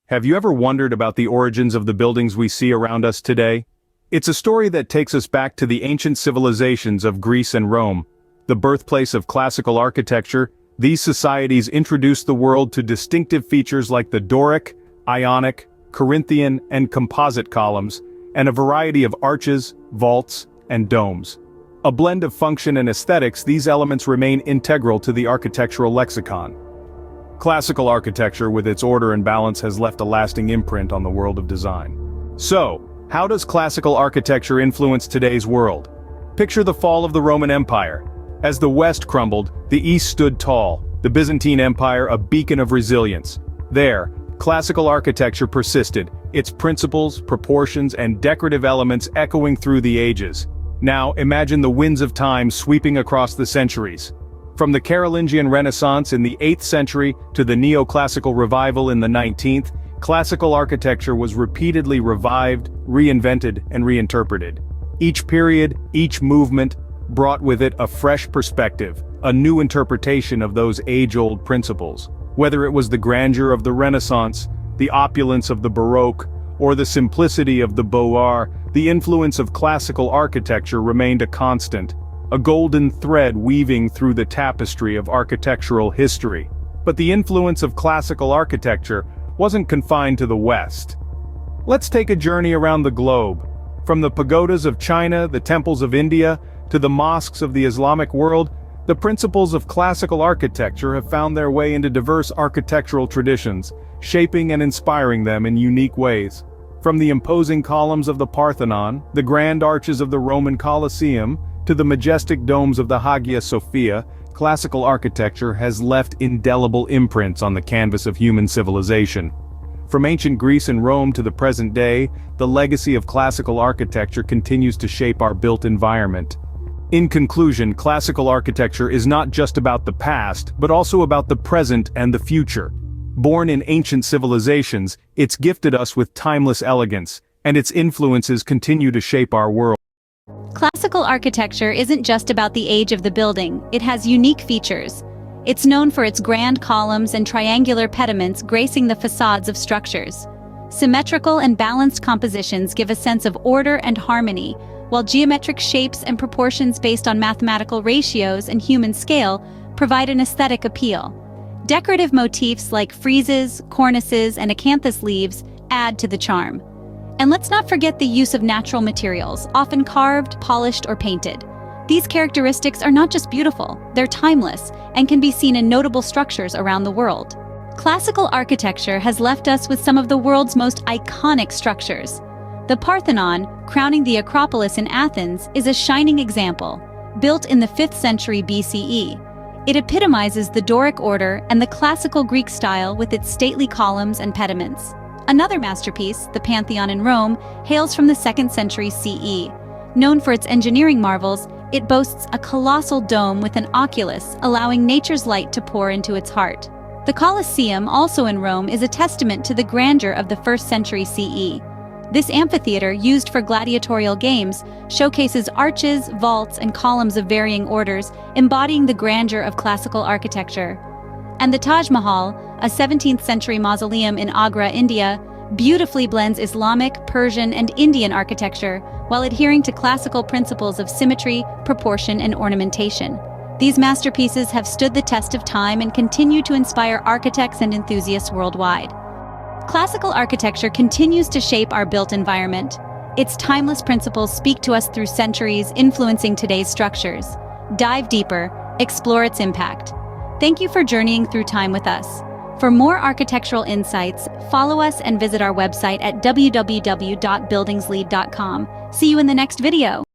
Have you ever wondered about the origins of the buildings we see around us today? It's a story that takes us back to the ancient civilizations of Greece and Rome. The birthplace of classical architecture, these societies introduced the world to distinctive features like the Doric, Ionic, Corinthian, and composite columns, and a variety of arches, vaults, and domes. A blend of function and aesthetics, these elements remain integral to the architectural lexicon. Classical architecture with its order and balance has left a lasting imprint on the world of design. So, how does classical architecture influence today's world? Picture the fall of the Roman Empire. As the West crumbled, the East stood tall, the Byzantine Empire a beacon of resilience. There, classical architecture persisted, its principles, proportions, and decorative elements echoing through the ages. Now, imagine the winds of time sweeping across the centuries. From the Carolingian Renaissance in the 8th century to the neoclassical revival in the 19th, classical architecture was repeatedly revived, reinvented, and reinterpreted. Each period, each movement, brought with it a fresh perspective, a new interpretation of those age-old principles. Whether it was the grandeur of the Renaissance, the opulence of the Baroque, or the simplicity of the Beaux-Arts, the influence of classical architecture remained a constant, a golden thread weaving through the tapestry of architectural history. But the influence of classical architecture wasn't confined to the West. Let's take a journey around the globe. From the pagodas of China, the temples of India, to the mosques of the Islamic world, the principles of classical architecture have found their way into diverse architectural traditions, shaping and inspiring them in unique ways. From the imposing columns of the Parthenon, the grand arches of the Roman Colosseum, to the majestic domes of the Hagia Sophia, classical architecture has left indelible imprints on the canvas of human civilization. From ancient Greece and Rome to the present day, the legacy of classical architecture continues to shape our built environment. In conclusion, classical architecture is not just about the past, but also about the present and the future. Born in ancient civilizations, it's gifted us with timeless elegance, and its influences continue to shape our world. Classical architecture isn't just about the age of the building, it has unique features. It's known for its grand columns and triangular pediments gracing the facades of structures. Symmetrical and balanced compositions give a sense of order and harmony, while geometric shapes and proportions based on mathematical ratios and human scale provide an aesthetic appeal. Decorative motifs like friezes, cornices, and acanthus leaves add to the charm. And let's not forget the use of natural materials, often carved, polished, or painted. These characteristics are not just beautiful, they're timeless, and can be seen in notable structures around the world. Classical architecture has left us with some of the world's most iconic structures. The Parthenon, crowning the Acropolis in Athens, is a shining example. Built in the 5th century BCE, it epitomizes the Doric order and the classical Greek style with its stately columns and pediments. Another masterpiece, the Pantheon in Rome, hails from the 2nd century CE. Known for its engineering marvels, it boasts a colossal dome with an oculus, allowing nature's light to pour into its heart. The Colosseum, also in Rome, is a testament to the grandeur of the 1st century CE. This amphitheater, used for gladiatorial games, showcases arches, vaults, and columns of varying orders, embodying the grandeur of classical architecture. And the Taj Mahal, a 17th century mausoleum in Agra, India, beautifully blends Islamic, Persian, and Indian architecture while adhering to classical principles of symmetry, proportion, and ornamentation. These masterpieces have stood the test of time and continue to inspire architects and enthusiasts worldwide. Classical architecture continues to shape our built environment. Its timeless principles speak to us through centuries, influencing today's structures. Dive deeper, explore its impact. Thank you for journeying through time with us. For more architectural insights, follow us and visit our website at www.buildingslead.com. See you in the next video.